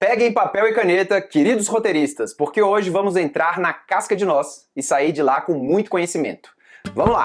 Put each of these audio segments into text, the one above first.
Peguem papel e caneta, queridos roteiristas, porque hoje vamos entrar na casca de nós e sair de lá com muito conhecimento. Vamos lá!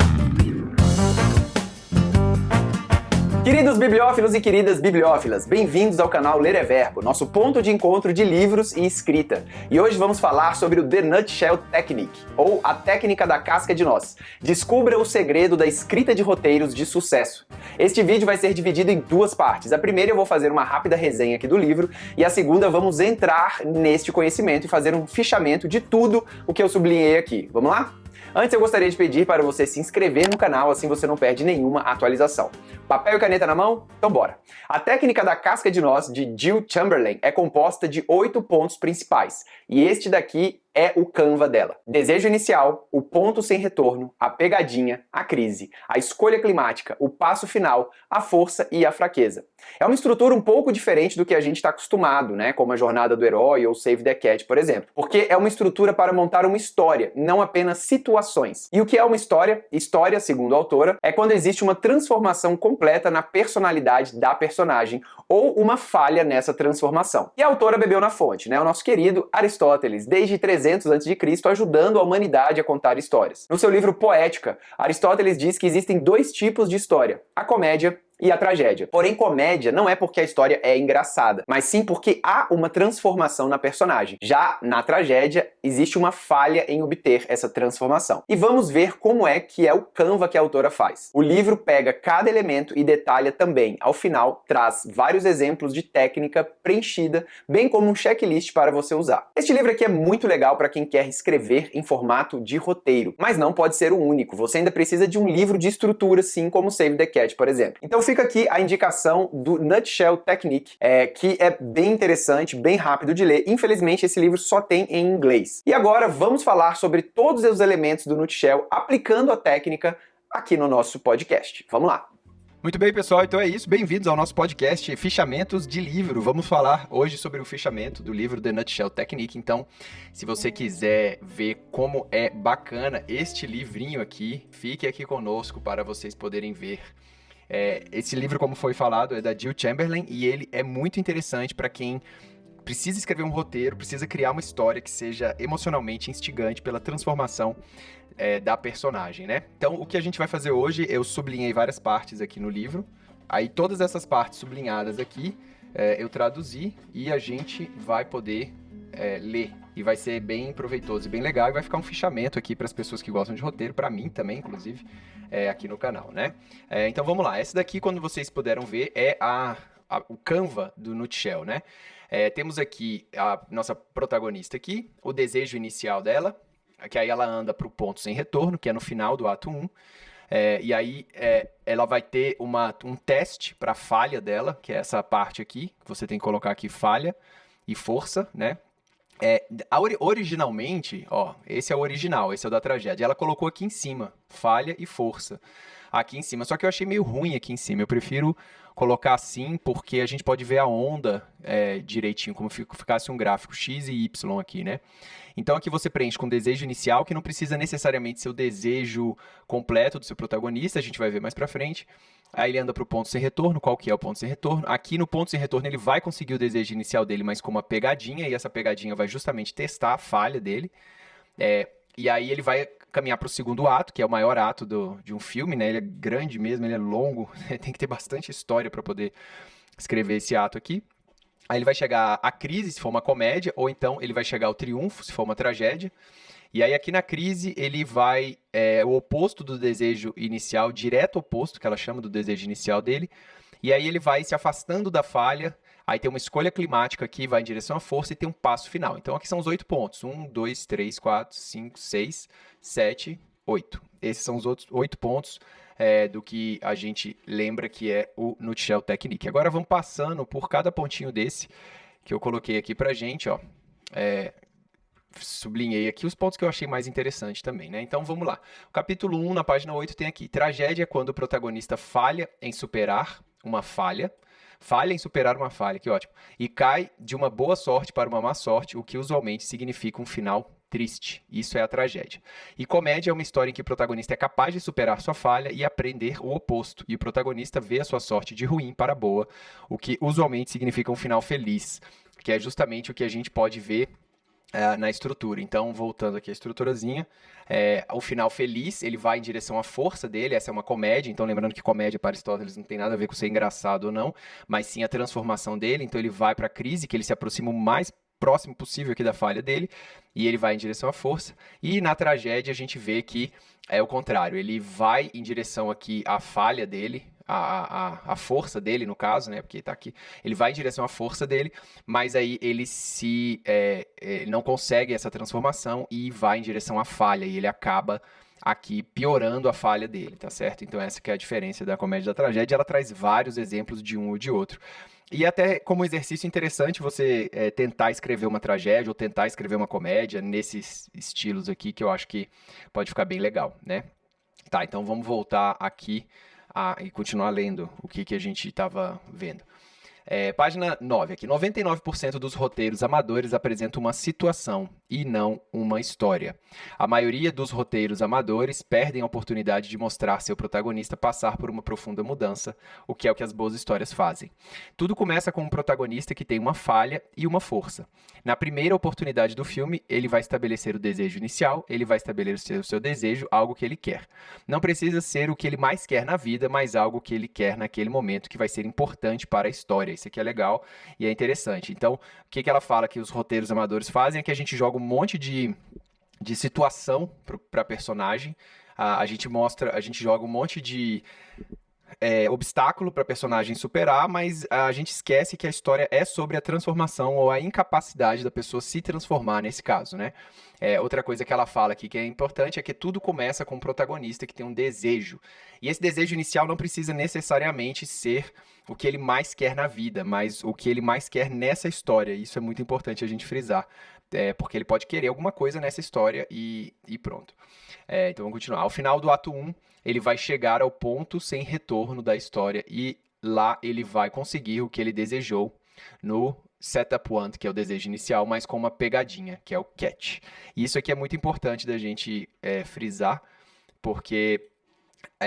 Queridos bibliófilos e queridas bibliófilas, bem-vindos ao canal Ler é Verbo, nosso ponto de encontro de livros e escrita. E hoje vamos falar sobre o The Nutshell Technique, ou a técnica da casca de nós. Descubra o segredo da escrita de roteiros de sucesso. Este vídeo vai ser dividido em duas partes. A primeira eu vou fazer uma rápida resenha aqui do livro, e a segunda vamos entrar neste conhecimento e fazer um fichamento de tudo o que eu sublinhei aqui. Vamos lá? Antes eu gostaria de pedir para você se inscrever no canal, assim você não perde nenhuma atualização. Papel e caneta na mão? Então bora! A técnica da casca de nós, de Jill Chamberlain, é composta de 8 pontos principais, e este daqui é o Canva dela. Desejo inicial, o ponto sem retorno, a pegadinha, a crise, a escolha climática, o passo final, a força e a fraqueza. É uma estrutura um pouco diferente do que a gente está acostumado, né? Como a Jornada do Herói ou Save the Cat, por exemplo. Porque é uma estrutura para montar uma história, não apenas situações. E o que é uma história? História, segundo a autora, é quando existe uma transformação completa na personalidade da personagem ou uma falha nessa transformação. E a autora bebeu na fonte, né? O nosso querido Aristóteles, desde 300 a.C., ajudando a humanidade a contar histórias. No seu livro Poética, Aristóteles diz que existem dois tipos de história: a comédia e a tragédia. Porém, comédia não é porque a história é engraçada, mas sim porque há uma transformação na personagem. Já na tragédia, existe uma falha em obter essa transformação. E vamos ver como é que é o Canva que a autora faz. O livro pega cada elemento e detalha também. Ao final, traz vários exemplos de técnica preenchida, bem como um checklist para você usar. Este livro aqui é muito legal para quem quer escrever em formato de roteiro, mas não pode ser o único. Você ainda precisa de um livro de estrutura, assim como Save the Cat, por exemplo. Então fica aqui a indicação do Nutshell Technique, que é bem interessante, bem rápido de ler. Infelizmente, esse livro só tem em inglês. E agora vamos falar sobre todos os elementos do Nutshell aplicando a técnica aqui no nosso podcast. Vamos lá! Muito bem, pessoal, então é isso. Bem-vindos ao nosso podcast Fichamentos de Livro. Vamos falar hoje sobre o fichamento do livro The Nutshell Technique. Então, se você quiser ver como é bacana este livrinho aqui, fique aqui conosco para vocês poderem ver. Esse livro, como foi falado, é da Jill Chamberlain e ele é muito interessante para quem precisa escrever um roteiro, precisa criar uma história que seja emocionalmente instigante pela transformação da personagem, né? Então, o que a gente vai fazer hoje, eu sublinhei várias partes aqui no livro, aí todas essas partes sublinhadas aqui, eu traduzi e a gente vai poder ler. E vai ser bem proveitoso e bem legal, e vai ficar um fichamento aqui para as pessoas que gostam de roteiro, para mim também, inclusive, aqui no canal, né? Então vamos lá, essa daqui, quando vocês puderam ver, é o Canva do Nutshell, né? Temos aqui a nossa protagonista aqui, o desejo inicial dela, que aí ela anda para o ponto sem retorno, que é no final do ato 1, e aí ela vai ter um teste para a falha dela, que é essa parte aqui, que você tem que colocar aqui falha e força, né? Originalmente, ó, esse é o original, esse é o da tragédia. Ela colocou aqui em cima, falha e força. Aqui em cima, só que eu achei meio ruim aqui em cima. Eu prefiro colocar assim, porque a gente pode ver a onda direitinho, como ficasse um gráfico X e Y aqui, né? Então aqui você preenche com desejo inicial, que não precisa necessariamente ser o desejo completo do seu protagonista, a gente vai ver mais pra frente. Aí ele anda para o ponto sem retorno. Qual que é o ponto sem retorno? Aqui no ponto sem retorno ele vai conseguir o desejo inicial dele, mas com uma pegadinha, e essa pegadinha vai justamente testar a falha dele. E aí ele vai caminhar para o segundo ato, que é o maior ato de um filme, né? Ele é grande mesmo, ele é longo, tem que ter bastante história para poder escrever esse ato aqui. Aí ele vai chegar à crise, se for uma comédia, ou então ele vai chegar ao triunfo, se for uma tragédia. E aí aqui na crise ele vai, o oposto do desejo inicial, direto oposto, que ela chama do desejo inicial dele, e aí ele vai se afastando da falha, aí tem uma escolha climática aqui, vai em direção à força e tem um passo final. Então aqui são os 8 pontos, 1, 2, 3, 4, 5, 6, 7, 8. Esses são os outros 8 pontos do que a gente lembra que é o Nutshell Technique. Agora vamos passando por cada pontinho desse que eu coloquei aqui pra gente, ó. Sublinhei aqui os pontos que eu achei mais interessante também, né? Então vamos lá. O capítulo 1, na página 8, tem aqui: tragédia é quando o protagonista falha em superar uma falha, que ótimo, e cai de uma boa sorte para uma má sorte, o que usualmente significa um final triste. Isso é a tragédia. E comédia é uma história em que o protagonista é capaz de superar sua falha e aprender o oposto, e o protagonista vê a sua sorte de ruim para boa, o que usualmente significa um final feliz. que é justamente o que a gente pode ver na estrutura. Então, voltando aqui à estruturazinha, o final feliz, ele vai em direção à força dele, essa é uma comédia, então lembrando que comédia para Aristóteles não tem nada a ver com ser engraçado ou não, mas sim a transformação dele, então ele vai para a crise, que ele se aproxima o mais próximo possível aqui da falha dele, e ele vai em direção à força, e na tragédia a gente vê que é o contrário, ele vai em direção aqui à falha dele, a força dele, no caso, né? Porque tá aqui. Ele vai em direção à força dele, mas aí ele não consegue essa transformação e vai em direção à falha. E ele acaba aqui piorando a falha dele, tá certo? Então essa que é a diferença da comédia e da tragédia. Ela traz vários exemplos de um ou de outro. E até como exercício interessante você tentar escrever uma tragédia ou tentar escrever uma comédia nesses estilos aqui, que eu acho que pode ficar bem legal, né? Tá, então vamos voltar aqui e continuar lendo o que a gente estava vendo. Página 9 aqui. 99% dos roteiros amadores apresentam uma situação e não uma história. A maioria dos roteiros amadores perdem a oportunidade de mostrar seu protagonista passar por uma profunda mudança, o que é o que as boas histórias fazem. Tudo começa com um protagonista que tem uma falha e uma força. Na primeira oportunidade do filme, ele vai estabelecer o desejo inicial, ele vai estabelecer o seu desejo, algo que ele quer. Não precisa ser o que ele mais quer na vida, mas algo que ele quer naquele momento que vai ser importante para a história. Isso aqui é legal e é interessante. Então, o que ela fala que os roteiros amadores fazem é que a gente joga um monte de situação para personagem. A gente joga um monte de obstáculo para personagem superar, mas a gente esquece que a história é sobre a transformação ou a incapacidade da pessoa se transformar nesse caso, né? Outra coisa que ela fala aqui que é importante é que tudo começa com um protagonista que tem um desejo. E esse desejo inicial não precisa necessariamente ser o que ele mais quer na vida, mas o que ele mais quer nessa história. Isso é muito importante a gente frisar, porque ele pode querer alguma coisa nessa história e pronto. Então vamos continuar. Ao final do ato 1, ele vai chegar ao ponto sem retorno da história e lá ele vai conseguir o que ele desejou no setup one, que é o desejo inicial, mas com uma pegadinha, que é o catch. E isso aqui é muito importante da gente frisar, porque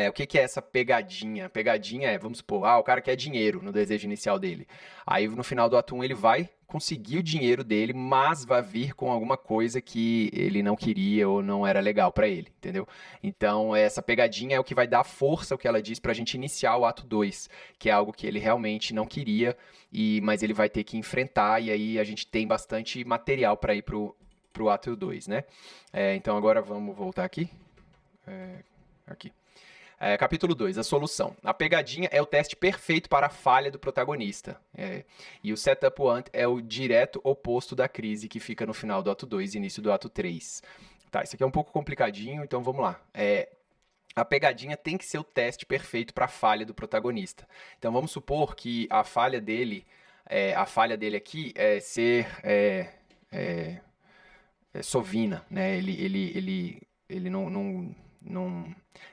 o que é essa pegadinha? Pegadinha vamos supor, o cara quer dinheiro no desejo inicial dele. Aí no final do ato 1 ele vai conseguir o dinheiro dele, mas vai vir com alguma coisa que ele não queria ou não era legal para ele, entendeu? Então essa pegadinha é o que vai dar força ao que ela diz pra gente iniciar o ato 2, que é algo que ele realmente não queria, mas ele vai ter que enfrentar, e aí a gente tem bastante material para ir pro ato 2, né? Então agora vamos voltar aqui. Aqui. Capítulo 2, a solução. A pegadinha é o teste perfeito para a falha do protagonista. E o setup one é o direto oposto da crise que fica no final do ato 2 e início do ato 3. Tá, isso aqui é um pouco complicadinho, então vamos lá. A pegadinha tem que ser o teste perfeito para a falha do protagonista. Então vamos supor que a falha dele aqui é ser sovina, né? Ele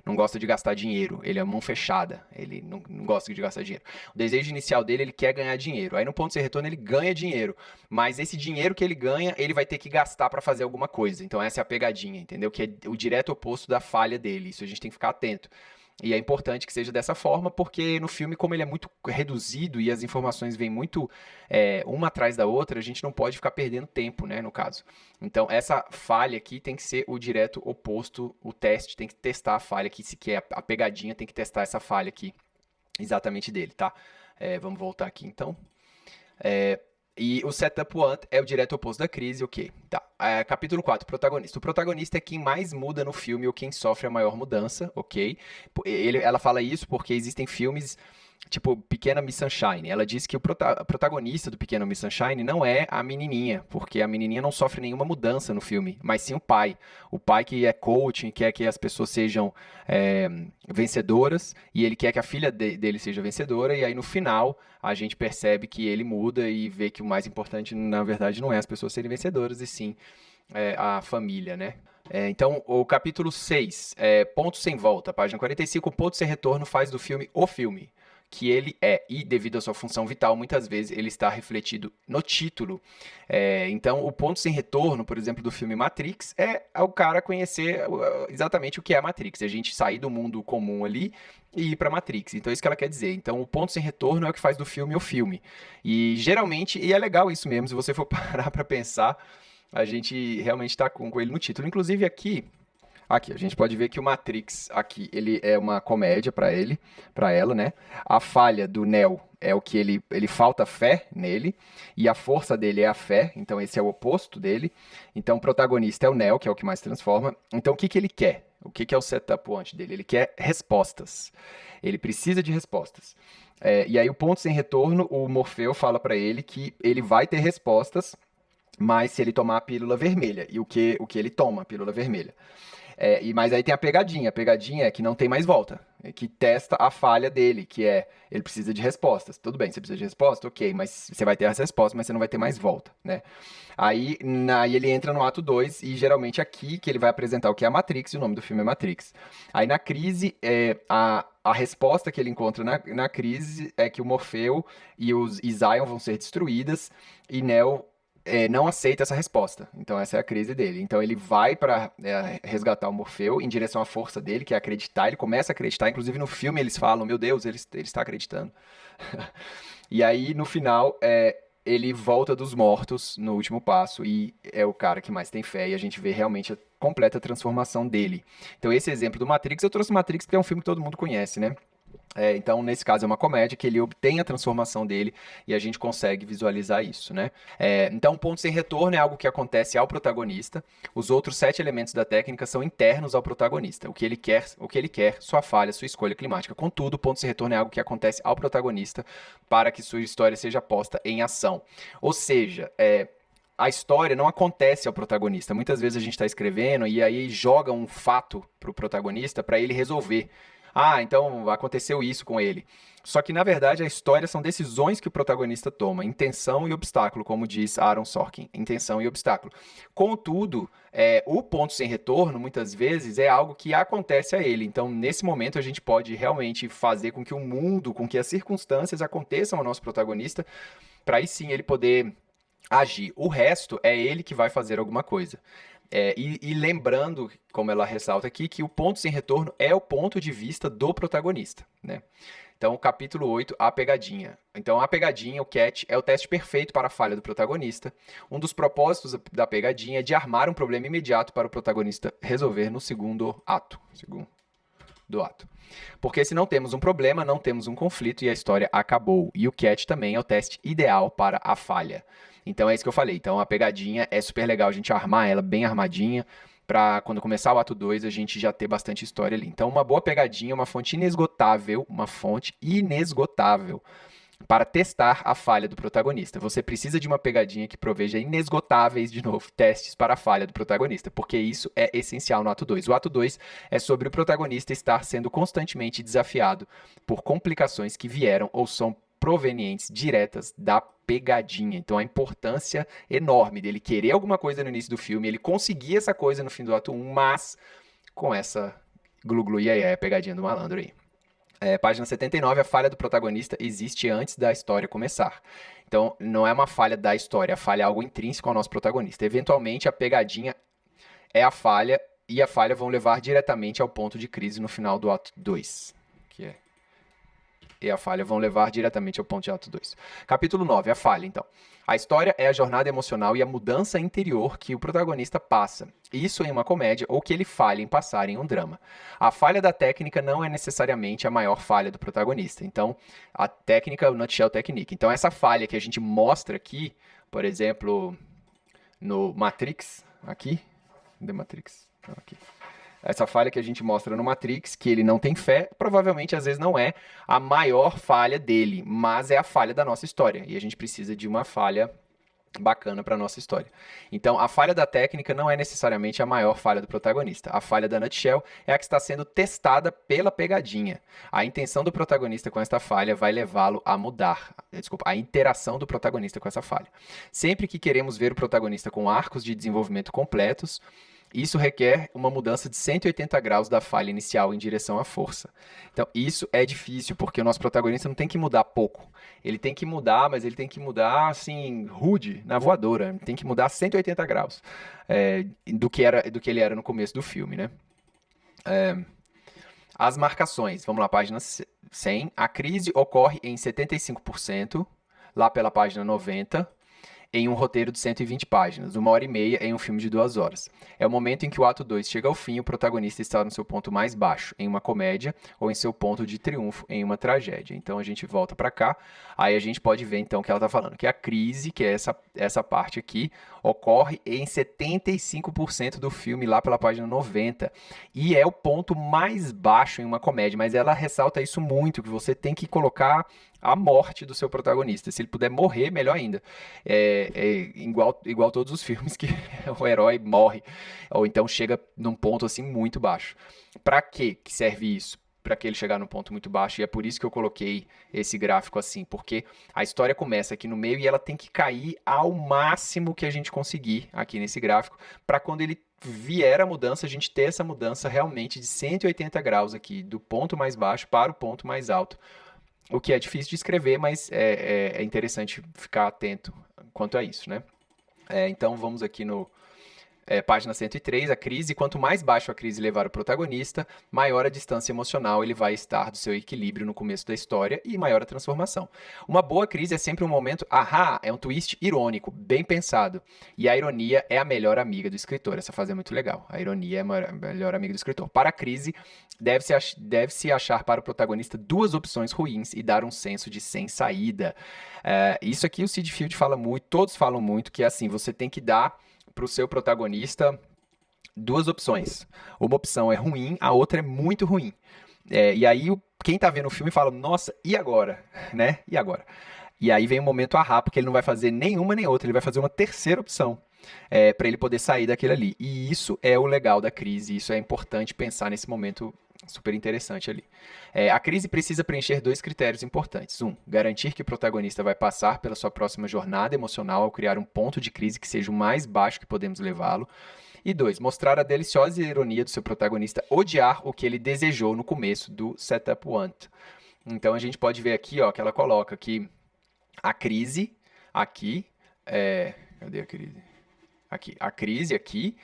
não gosta de gastar dinheiro, ele é mão fechada, ele não gosta de gastar dinheiro. O desejo inicial dele, ele quer ganhar dinheiro. Aí no ponto de retorno ele ganha dinheiro, mas esse dinheiro que ele ganha, ele vai ter que gastar para fazer alguma coisa. Então essa é a pegadinha, entendeu? Que é o direto oposto da falha dele. Isso a gente tem que ficar atento. E é importante que seja dessa forma, porque no filme, como ele é muito reduzido e as informações vêm muito uma atrás da outra, a gente não pode ficar perdendo tempo, né, no caso. Então, essa falha aqui tem que ser o direto oposto, o teste tem que testar a falha aqui, se quer a pegadinha tem que testar essa falha aqui, exatamente dele, tá? Vamos voltar aqui, então. E o setup one é o direto oposto da crise, ok. Tá. Capítulo 4, protagonista. O protagonista é quem mais muda no filme ou quem sofre a maior mudança, ok. Ela fala isso porque existem filmes tipo Pequena Miss Sunshine. Ela diz que o protagonista do Pequena Miss Sunshine não é a menininha, porque a menininha não sofre nenhuma mudança no filme, mas sim o pai. O pai que é coaching, quer que as pessoas sejam vencedoras, e ele quer que a filha dele seja vencedora, e aí no final a gente percebe que ele muda e vê que o mais importante, na verdade, não é as pessoas serem vencedoras, e sim a família, né? Então, o capítulo 6, Ponto Sem Volta, página 45, o ponto sem retorno faz do filme o filme. que ele é. E devido à sua função vital, muitas vezes ele está refletido no título. Então, o ponto sem retorno, por exemplo, do filme Matrix, é o cara conhecer exatamente o que é a Matrix. A gente sair do mundo comum ali e ir para Matrix. Então, é isso que ela quer dizer. Então, o ponto sem retorno é o que faz do filme o filme. E geralmente, e é legal isso mesmo, se você for parar para pensar, a gente realmente está com ele no título. Inclusive aqui, a gente pode ver que o Matrix aqui, ele é uma comédia para ela, né? A falha do Neo é o que ele falta fé nele, e a força dele é a fé, então esse é o oposto dele. Então o protagonista é o Neo, que é o que mais transforma. Então o que ele quer? O que é o setup point dele? Ele quer respostas. Ele precisa de respostas. E aí o ponto sem retorno, o Morfeu fala para ele que ele vai ter respostas, mas se ele tomar a pílula vermelha. E o que ele toma, a pílula vermelha? Mas aí tem a pegadinha. A pegadinha é que não tem mais volta. Que testa a falha dele, que é, ele precisa de respostas. Tudo bem, você precisa de resposta? Ok, mas você vai ter as respostas, mas você não vai ter mais volta, né? Aí ele entra no ato 2 e geralmente aqui que ele vai apresentar o que é a Matrix, e o nome do filme é Matrix. Aí na crise, a resposta que ele encontra na crise é que o Morfeu e Zion vão ser destruídas e Neo não aceita essa resposta. Então essa é a crise dele. Então ele vai para resgatar o Morfeu em direção à força dele, que é acreditar. Ele começa a acreditar. Inclusive no filme eles falam, meu Deus, ele está acreditando. E aí no final ele volta dos mortos no último passo e é o cara que mais tem fé e a gente vê realmente a completa transformação dele. Então esse exemplo do Matrix, eu trouxe Matrix porque é um filme que todo mundo conhece, né? Então, nesse caso, é uma comédia que ele obtém a transformação dele e a gente consegue visualizar isso, né? Então, ponto sem retorno é algo que acontece ao protagonista. Os outros 7 elementos da técnica são internos ao protagonista. O que ele quer, sua falha, sua escolha climática. Contudo, ponto sem retorno é algo que acontece ao protagonista para que sua história seja posta em ação. Ou seja, a história não acontece ao protagonista. Muitas vezes a gente está escrevendo e aí joga um fato para o protagonista para ele resolver. Então aconteceu isso com ele. Só que, na verdade, a história são decisões que o protagonista toma. Intenção e obstáculo, como diz Aaron Sorkin. Intenção e obstáculo. Contudo, o ponto sem retorno, muitas vezes, é algo que acontece a ele. Então, nesse momento, a gente pode realmente fazer com que o mundo, com que as circunstâncias aconteçam ao nosso protagonista, para aí sim ele poder agir. O resto é ele que vai fazer alguma coisa. E lembrando, como ela ressalta aqui, que o ponto sem retorno é o ponto de vista do protagonista, né? Então, capítulo 8, a pegadinha. Então, a pegadinha, o catch, é o teste perfeito para a falha do protagonista. Um dos propósitos da pegadinha é de armar um problema imediato para o protagonista resolver no segundo ato. Porque se não temos um problema, não temos um conflito e a história acabou. E o catch também é o teste ideal para a falha. Então é isso que eu falei. Então a pegadinha é super legal a gente armar ela bem armadinha para quando começar o ato 2 a gente já ter bastante história ali. Então uma boa pegadinha, uma fonte inesgotável para testar a falha do protagonista. Você precisa de uma pegadinha que proveja inesgotáveis, de novo, testes para a falha do protagonista, porque isso é essencial no ato 2. O ato 2 é sobre o protagonista estar sendo constantemente desafiado por complicações que vieram ou são provenientes diretas da pegadinha. Então a importância enorme dele querer alguma coisa no início do filme, ele conseguir essa coisa no fim do ato 1, mas com essa glu-glu e aí, a pegadinha do malandro aí. Página 79, a falha do protagonista existe antes da história começar. Então, não é uma falha da história, a falha é algo intrínseco ao nosso protagonista. Eventualmente, a pegadinha é a falha, e a falha vão levar diretamente ao ponto de crise no final do ato 2, e a falha vão levar diretamente ao ponto de ato 2. Capítulo 9, a falha, então. A história é a jornada emocional e a mudança interior que o protagonista passa. Isso em uma comédia ou que ele falha em passar em um drama. A falha da técnica não é necessariamente a maior falha do protagonista. Então, a técnica é o nutshell technique. Então, essa falha que a gente mostra aqui, por exemplo, no Matrix, aqui, The Matrix, aqui. Essa falha que a gente mostra no Matrix, que ele não tem fé, provavelmente às vezes não é a maior falha dele, mas é a falha da nossa história. E a gente precisa de uma falha bacana para a nossa história. Então, a falha da técnica não é necessariamente a maior falha do protagonista. A falha da nutshell é a que está sendo testada pela pegadinha. A intenção do protagonista com esta falha vai levá-lo a mudar. Desculpa, a interação do protagonista com essa falha. Sempre que queremos ver o protagonista com arcos de desenvolvimento completos, Isso requer uma mudança de 180 graus da falha inicial em direção à força. Então, isso é difícil, porque o nosso protagonista não tem que mudar pouco. Ele tem que mudar, mas ele tem que mudar, assim, rude, na voadora. Tem que mudar 180 graus do que ele era no começo do filme, né? As marcações, vamos lá, página 100. A crise ocorre em 75%, lá pela página 90, em um roteiro de 120 páginas, 1h30 em um filme de 2 horas. É o momento em que o ato 2 chega ao fim e o protagonista está no seu ponto mais baixo, em uma comédia, ou em seu ponto de triunfo, em uma tragédia. Então a gente volta para cá, aí a gente pode ver então o que ela está falando, que a crise, que é essa parte aqui, ocorre em 75% do filme, lá pela página 90, e é o ponto mais baixo em uma comédia, mas ela ressalta isso muito, que você tem que colocar a morte do seu protagonista. Se ele puder morrer, melhor ainda. Igual todos os filmes que o herói morre, ou então chega num ponto assim muito baixo. Para que serve isso? Para que ele chegar num ponto muito baixo, e é por isso que eu coloquei esse gráfico assim, porque a história começa aqui no meio e ela tem que cair ao máximo que a gente conseguir aqui nesse gráfico, para quando ele vier a mudança, a gente ter essa mudança realmente de 180 graus aqui, do ponto mais baixo para o ponto mais alto. O que é difícil de escrever, mas é interessante ficar atento quanto a isso, né? Então vamos aqui no página 103, a crise. Quanto mais baixo a crise levar o protagonista, maior a distância emocional ele vai estar do seu equilíbrio no começo da história e maior a transformação. Uma boa crise é sempre um momento, é um twist irônico, bem pensado. E a ironia é a melhor amiga do escritor. Essa frase é muito legal. A ironia é a melhor amiga do escritor. Para a crise, deve-se achar para o protagonista 2 opções ruins e dar um senso de sem saída. Isso aqui o Sid Field fala muito, todos falam muito, que é assim, você tem que dar para o seu protagonista 2 opções. Uma opção é ruim, a outra é muito ruim. E aí quem tá vendo o filme fala, nossa, e agora? Né? E agora? E aí vem o momento porque ele não vai fazer nenhuma nem outra, ele vai fazer uma terceira opção para ele poder sair daquele ali. E isso é o legal da crise, isso é importante pensar nesse momento super interessante ali. A crise precisa preencher 2 critérios importantes. 1, garantir que o protagonista vai passar pela sua próxima jornada emocional ao criar um ponto de crise que seja o mais baixo que podemos levá-lo. E 2, mostrar a deliciosa ironia do seu protagonista odiar o que ele desejou no começo do Setup Want. Então a gente pode ver aqui que ela coloca que a crise aqui, cadê a crise? Aqui, a crise aqui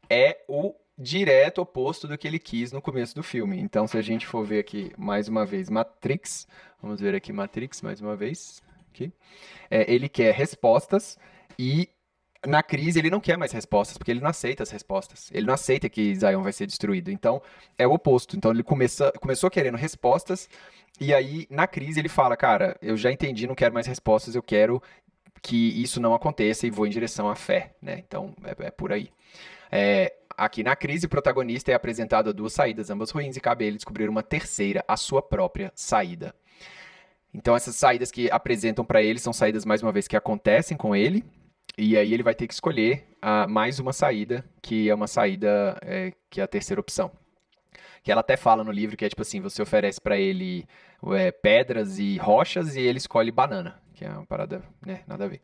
é o direto oposto do que ele quis no começo do filme. Então, se a gente for ver aqui mais uma vez Matrix, vamos ver aqui Matrix mais uma vez. Aqui. Ele quer respostas e na crise ele não quer mais respostas, porque ele não aceita as respostas. Ele não aceita que Zion vai ser destruído. Então, é o oposto. Então, ele começou querendo respostas e aí, na crise, ele fala, cara, eu já entendi, não quero mais respostas, eu quero que isso não aconteça e vou em direção à fé, né? Então, é por aí. Aqui na crise, o protagonista é apresentado a 2 saídas, ambas ruins, e cabe a ele descobrir uma terceira, a sua própria saída. Então, essas saídas que apresentam para ele são saídas, mais uma vez, que acontecem com ele, e aí ele vai ter que escolher mais uma saída, que é uma saída que é a terceira opção. Que ela até fala no livro que é tipo assim, você oferece para ele pedras e rochas e ele escolhe banana, que é uma parada, né, nada a ver.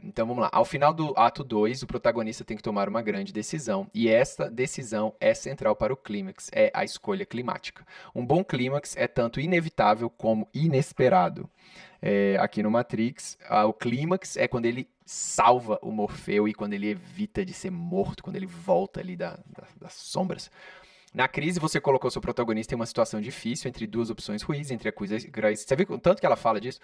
Então vamos lá. Ao final do ato 2, o protagonista tem que tomar uma grande decisão, e esta decisão é central para o clímax, é a escolha climática. Um bom clímax é tanto inevitável como inesperado. Aqui no Matrix, o clímax é quando ele salva o Morfeu e quando ele evita de ser morto, quando ele volta ali das sombras. Na crise, você colocou seu protagonista em uma situação difícil, entre 2 opções ruins, entre a coisa... Você viu o tanto que ela fala disso?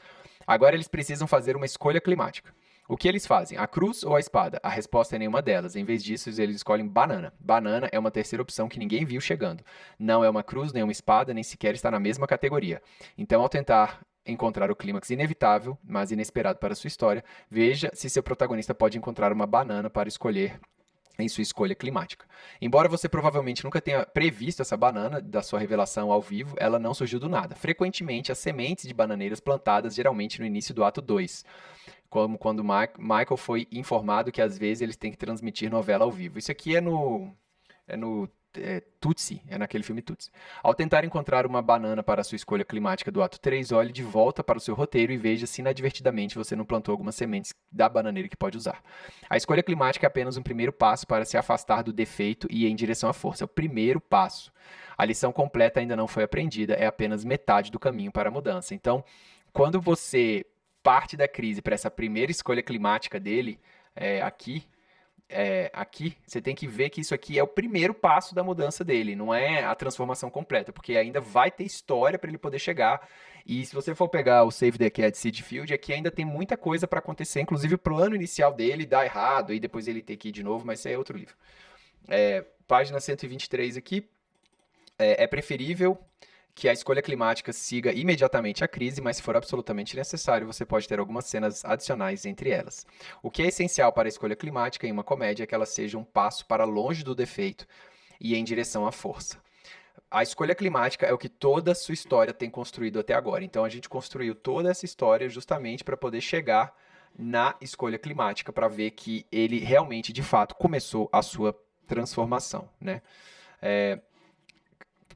Agora eles precisam fazer uma escolha climática. O que eles fazem? A cruz ou a espada? A resposta é nenhuma delas. Em vez disso, eles escolhem banana. Banana é uma terceira opção que ninguém viu chegando. Não é uma cruz, nem uma espada, nem sequer está na mesma categoria. Então, ao tentar encontrar o clímax inevitável, mas inesperado para a sua história, veja se seu protagonista pode encontrar uma banana para escolher em sua escolha climática. Embora você provavelmente nunca tenha previsto essa banana da sua revelação ao vivo, ela não surgiu do nada. Frequentemente, as sementes de bananeiras plantadas geralmente no início do ato 2, como quando Michael foi informado que às vezes eles têm que transmitir novela ao vivo. Isso aqui é no Tootsie, é naquele filme Tootsie. Ao tentar encontrar uma banana para a sua escolha climática do ato 3, olhe de volta para o seu roteiro e veja se inadvertidamente você não plantou algumas sementes da bananeira que pode usar. A escolha climática é apenas um primeiro passo para se afastar do defeito e ir em direção à força. É o primeiro passo. A lição completa ainda não foi aprendida, é apenas metade do caminho para a mudança. Então, quando você parte da crise para essa primeira escolha climática dele, aqui, você tem que ver que isso aqui é o primeiro passo da mudança dele, não é a transformação completa, porque ainda vai ter história para ele poder chegar. E se você for pegar o Save the Cat Seed Field, aqui ainda tem muita coisa para acontecer, inclusive o plano inicial dele dá errado, e depois ele ter que ir de novo, mas isso é outro livro. Página 123 aqui. É preferível que a escolha climática siga imediatamente a crise, mas se for absolutamente necessário, você pode ter algumas cenas adicionais entre elas. O que é essencial para a escolha climática em uma comédia é que ela seja um passo para longe do defeito e em direção à força. A escolha climática é o que toda a sua história tem construído até agora. Então a gente construiu toda essa história justamente para poder chegar na escolha climática, para ver que ele realmente, de fato, começou a sua transformação, né?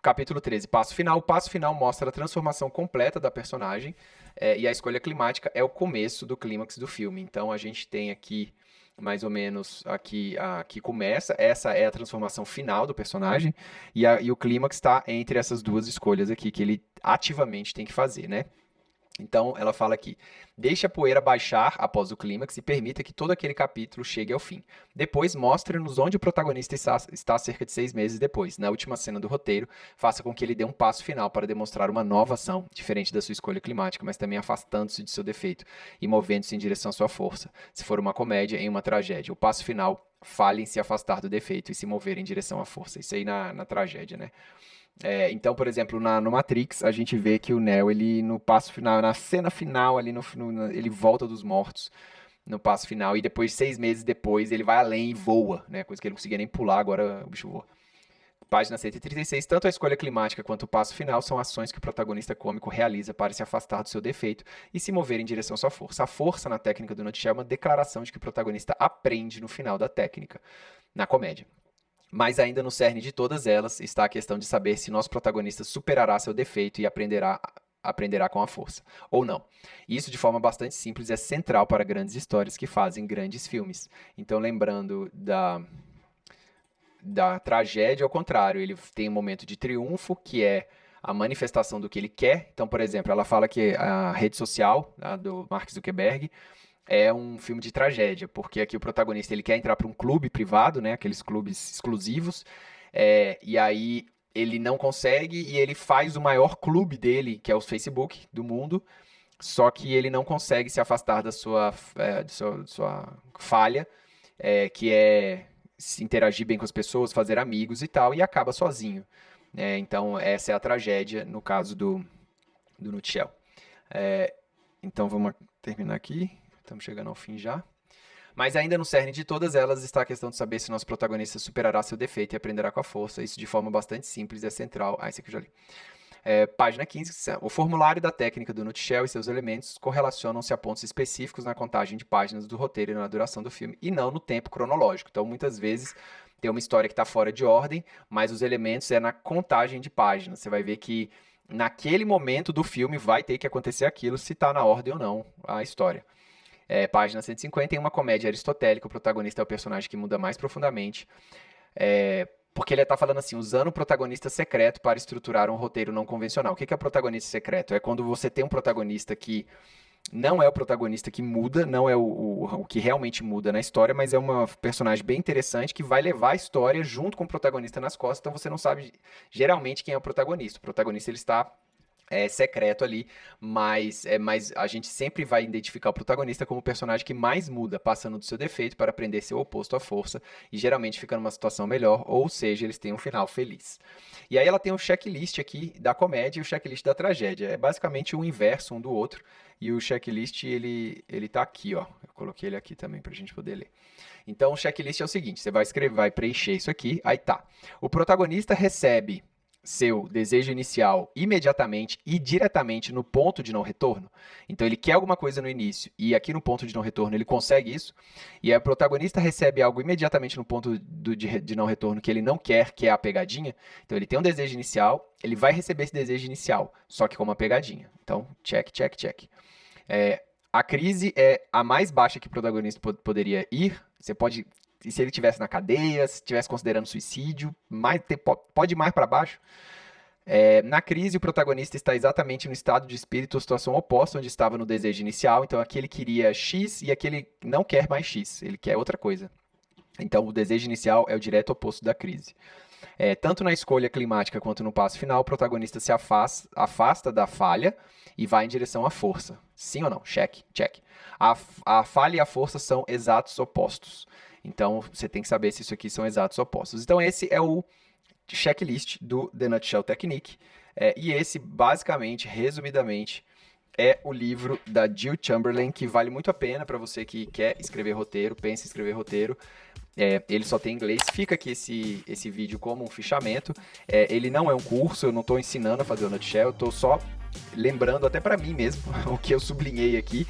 Capítulo 13, passo final. O passo final mostra a transformação completa da personagem e a escolha climática é o começo do clímax do filme. Então, a gente tem aqui, mais ou menos, aqui começa, essa é a transformação final do personagem e o clímax está entre essas duas escolhas aqui que ele ativamente tem que fazer, né? Então, ela fala aqui, deixe a poeira baixar após o clímax e permita que todo aquele capítulo chegue ao fim. Depois, mostre-nos onde o protagonista está cerca de 6 meses depois. Na última cena do roteiro, faça com que ele dê um passo final para demonstrar uma nova ação, diferente da sua escolha climática, mas também afastando-se de seu defeito e movendo-se em direção à sua força. Se for uma comédia, em uma tragédia. O passo final, fale em se afastar do defeito e se mover em direção à força. Isso aí na tragédia, né? Então, por exemplo, no Matrix, a gente vê que o Neo, ele no passo final, na cena final, ali ele volta dos mortos no passo final, e depois, 6 meses depois, ele vai além e voa, né? Coisa que ele não conseguia nem pular, agora o bicho voa. Página 136, tanto a escolha climática quanto o passo final são ações que o protagonista cômico realiza para se afastar do seu defeito e se mover em direção à sua força. A força na técnica do Nutshell é uma declaração de que o protagonista aprende no final da técnica, na comédia. Mas ainda no cerne de todas elas está a questão de saber se nosso protagonista superará seu defeito e aprenderá com a força, ou não. Isso, de forma bastante simples, é central para grandes histórias que fazem grandes filmes. Então, lembrando da tragédia, ao contrário, ele tem um momento de triunfo, que é a manifestação do que ele quer. Então, por exemplo, ela fala que a rede social do Mark Zuckerberg é um filme de tragédia, porque aqui o protagonista ele quer entrar para um clube privado, né, aqueles clubes exclusivos, e aí ele não consegue e ele faz o maior clube dele, que é o Facebook do mundo, só que ele não consegue se afastar da sua falha, que é se interagir bem com as pessoas, fazer amigos e tal, e acaba sozinho. Então essa é a tragédia no caso do Nutshell. Então vamos terminar aqui. Estamos chegando ao fim já. Mas ainda no cerne de todas elas está a questão de saber se nosso protagonista superará seu defeito e aprenderá com a força. Isso de forma bastante simples é central. Esse aqui eu já li. Página 15. O formulário da técnica do Nutshell e seus elementos correlacionam-se a pontos específicos na contagem de páginas do roteiro e na duração do filme, e não no tempo cronológico. Então, muitas vezes, tem uma história que está fora de ordem, mas os elementos é na contagem de páginas. Você vai ver que naquele momento do filme vai ter que acontecer aquilo, se está na ordem ou não a história. Página 150, em uma comédia aristotélica, o protagonista é o personagem que muda mais profundamente, porque ele está falando assim, usando o protagonista secreto para estruturar um roteiro não convencional. O que é o protagonista secreto? É quando você tem um protagonista que não é o protagonista que muda, não é o que realmente muda na história, mas é uma personagem bem interessante que vai levar a história junto com o protagonista nas costas, então você não sabe geralmente quem é o protagonista. O protagonista ele está secreto ali, mas a gente sempre vai identificar o protagonista como o personagem que mais muda, passando do seu defeito para aprender seu oposto à força e geralmente fica numa situação melhor, ou seja, eles têm um final feliz. E aí ela tem um checklist aqui da comédia e o checklist da tragédia. É basicamente o inverso um do outro, e o checklist ele tá aqui, ó. Eu coloquei ele aqui também pra gente poder ler. Então o checklist é o seguinte, você vai escrever, vai preencher isso aqui, aí tá. O protagonista recebe seu desejo inicial imediatamente e diretamente no ponto de não retorno. Então ele quer alguma coisa no início e aqui no ponto de não retorno ele consegue isso, e aí o protagonista recebe algo imediatamente no ponto de não retorno que ele não quer, que é a pegadinha. Então ele tem um desejo inicial, ele vai receber esse desejo inicial, só que com uma pegadinha. Então, check, check, check. A crise é a mais baixa que o protagonista poderia ir. Você pode, se ele estivesse na cadeia, se estivesse considerando suicídio, pode ir mais para baixo. Na crise, o protagonista está exatamente no estado de espírito ou situação oposta onde estava no desejo inicial. Então, aqui ele queria X e aqui ele não quer mais X, ele quer outra coisa. Então, o desejo inicial é o direto oposto da crise. Tanto na escolha climática quanto no passo final, o protagonista se afasta da falha e vai em direção à força. Sim ou não? Check, check. A falha e a força são exatos opostos. Então, você tem que saber se isso aqui são exatos opostos. Então, esse é o checklist do The Nutshell Technique. E esse, basicamente, resumidamente, é o livro da Jill Chamberlain, que vale muito a pena para você que quer escrever roteiro, pensa em escrever roteiro. Ele só tem inglês. Fica aqui esse vídeo como um fichamento. Ele não é um curso, eu não estou ensinando a fazer o Nutshell, eu estou só lembrando até para mim mesmo o que eu sublinhei aqui,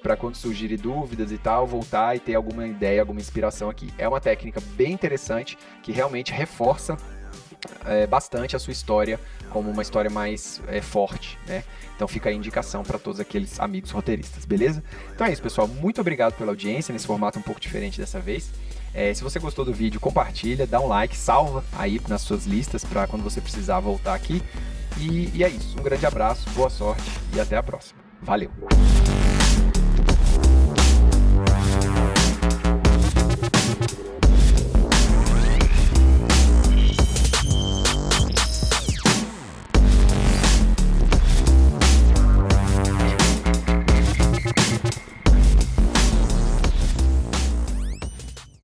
para quando surgirem dúvidas e tal, voltar e ter alguma ideia, alguma inspiração aqui. É uma técnica bem interessante que realmente reforça bastante a sua história como uma história mais forte, né? Então fica a indicação para todos aqueles amigos roteiristas, beleza? Então é isso, pessoal. Muito obrigado pela audiência nesse formato um pouco diferente dessa vez. Se você gostou do vídeo, compartilha, dá um like, salva aí nas suas listas para quando você precisar voltar aqui. E é isso. Um grande abraço, boa sorte e até a próxima. Valeu!